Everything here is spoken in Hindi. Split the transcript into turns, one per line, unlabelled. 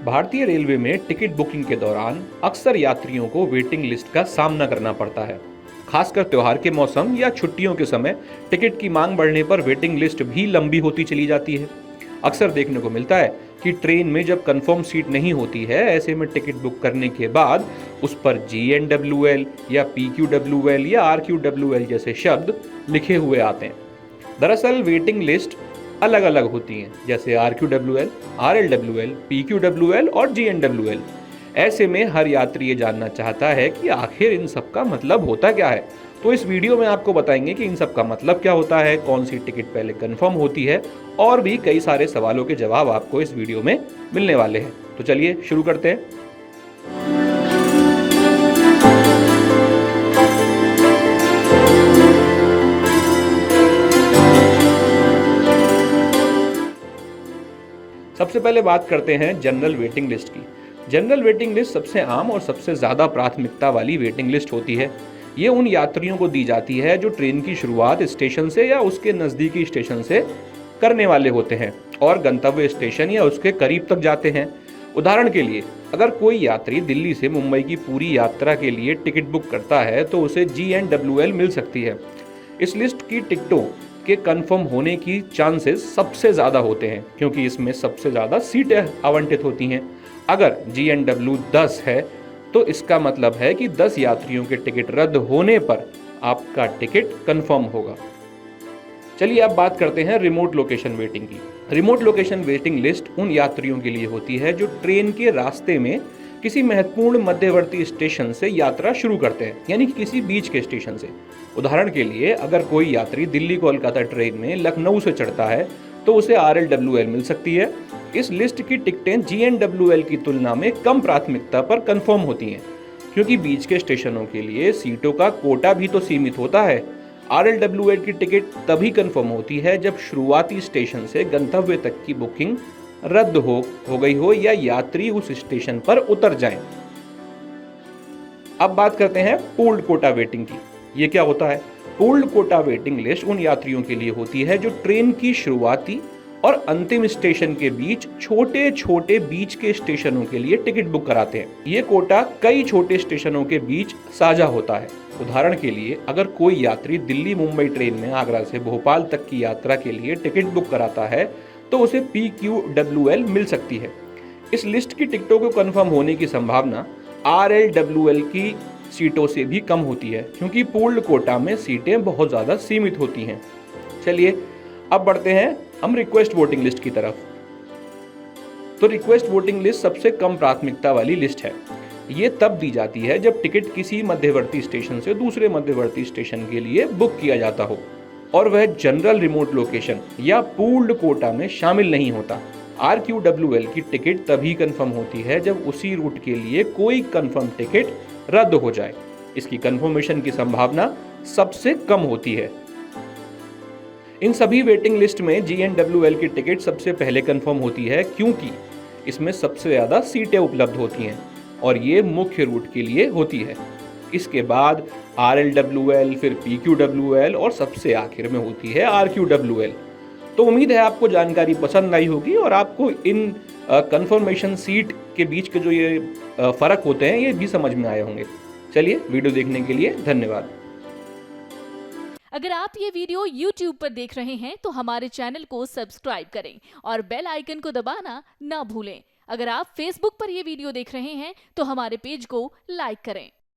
भारतीय रेलवे में टिकट बुकिंग के दौरान अक्सर यात्रियों को वेटिंग लिस्ट का सामना करना पड़ता है। खासकर त्योहार के मौसम या छुट्टियों के समय टिकट की मांग बढ़ने पर वेटिंग लिस्ट भी लंबी होती चली जाती है। अक्सर देखने को मिलता है कि ट्रेन में जब कंफर्म सीट नहीं होती है, ऐसे में टिकट बुक करने के बाद उस पर GNWL या PQWL या RQWL जैसे शब्द लिखे हुए आते हैं। दरअसल वेटिंग लिस्ट अलग अलग होती हैं, जैसे RQWL, RLWL, PQWL और GNWL। ऐसे में हर यात्री ये जानना चाहता है कि आखिर इन सब का मतलब होता क्या है। तो इस वीडियो में आपको बताएंगे कि इन सब का मतलब क्या होता है, कौन सी टिकट पहले कंफर्म होती है, और भी कई सारे सवालों के जवाब आपको इस वीडियो में मिलने वाले हैं। तो चलिए शुरू करते हैं। सबसे पहले बात करते हैं जनरल वेटिंग लिस्ट की। जनरल वेटिंग लिस्ट सबसे आम और सबसे ज़्यादा प्राथमिकता वाली वेटिंग लिस्ट होती है। ये उन यात्रियों को दी जाती है जो ट्रेन की शुरुआत स्टेशन से या उसके नज़दीकी स्टेशन से करने वाले होते हैं और गंतव्य स्टेशन या उसके करीब तक जाते हैं। उदाहरण के लिए, अगर कोई यात्री दिल्ली से मुंबई की पूरी यात्रा के लिए टिकट बुक करता है तो उसे GNWL मिल सकती है। इस लिस्ट की टिकटों के कंफर्म होने की चांसेस सबसे ज़्यादा होते हैं क्योंकि इसमें सबसे ज़्यादा सीटें आवंटित होती हैं। अगर GNW 10 है तो इसका मतलब है कि 10 यात्रियों के टिकट रद्द होने पर आपका टिकट कंफर्म होगा। चलिए अब बात करते हैं रिमोट लोकेशन वेटिंग की। रिमोट लोकेशन वेटिंग लिस्ट उन यात्रियों के लिए होती है जो ट्रेन के रास्ते में किसी महत्वपूर्ण मध्यवर्ती स्टेशन से यात्रा शुरू करते हैं, यानी कि किसी बीच के स्टेशन से। उदाहरण के लिए, अगर कोई यात्री दिल्ली कोलकाता ट्रेन में लखनऊ से चढ़ता है तो उसे RLWL मिल सकती है। इस लिस्ट की टिकटें GNWL की तुलना में कम प्राथमिकता पर कंफर्म होती हैं क्योंकि बीच के स्टेशनों के लिए सीटों का कोटा भी तो सीमित होता है। RLWL की टिकट तभी कंफर्म होती है जब शुरुआती स्टेशन से गंतव्य तक की बुकिंग रद्द हो गई हो या यात्री उस स्टेशन पर उतर जाएं। अब बात करते हैं पूल्ड कोटा वेटिंग की। ये क्या होता है? पूल्ड कोटा वेटिंग लिस्ट उन यात्रियों के लिए होती है जो ट्रेन की शुरुआती और अंतिम स्टेशन के बीच छोटे छोटे बीच के स्टेशनों के लिए टिकट बुक कराते हैं। ये कोटा कई छोटे स्टेशनों के बीच साझा होता है। उदाहरण के लिए, अगर कोई यात्री दिल्ली मुंबई ट्रेन में आगरा से भोपाल तक की यात्रा के लिए टिकट बुक कराता है तो उसे PQWL मिल सकती है। इस लिस्ट की टिकटों को कंफर्म होने की संभावना RLWL की सीटों से भी कम होती है क्योंकि पूल्ड कोटा में सीटें बहुत ज़्यादा सीमित होती हैं। चलिए अब बढ़ते हैं हम रिक्वेस्ट वोटिंग लिस्ट की तरफ। तो रिक्वेस्ट वोटिंग लिस्ट सबसे कम प्राथमिकता वाली लिस्ट है। ये तब दी जाती है जब टिकट किसी मध्यवर्ती स्टेशन से दूसरे मध्यवर्ती स्टेशन के लिए बुक किया जाता हो और वह जनरल रिमोट लोकेशन या पूल्ड कोटा में शामिल नहीं होता। RQWL की टिकट तभी कंफर्म होती है जब उसी रूट के लिए कोई कंफर्म टिकट रद्द हो जाए। इसकी कंफर्मेशन की संभावना सबसे कम होती है। इन सभी वेटिंग लिस्ट में GNWL की टिकट सबसे पहले कंफर्म होती है क्योंकि इसमें सबसे ज़्यादा सीटें उपलब्ध होती हैं और ये मुख्य रूट के लिए होती है। इसके बाद RLWL, फिर PQWL और सबसे आखिर में होती है RQWL। तो उम्मीद है आपको जानकारी पसंद आई होगी और आपको इन कंफर्मेशन सीट के बीच के जो ये फ़र्क होते हैं ये भी समझ में आए होंगे। चलिए, वीडियो देखने के लिए धन्यवाद।
अगर आप ये वीडियो YouTube पर देख रहे हैं तो हमारे चैनल को सब्सक्राइब करें और बेल आइकन को दबाना ना भूलें। अगर आप Facebook पर ये वीडियो देख रहे हैं तो हमारे पेज को लाइक करें।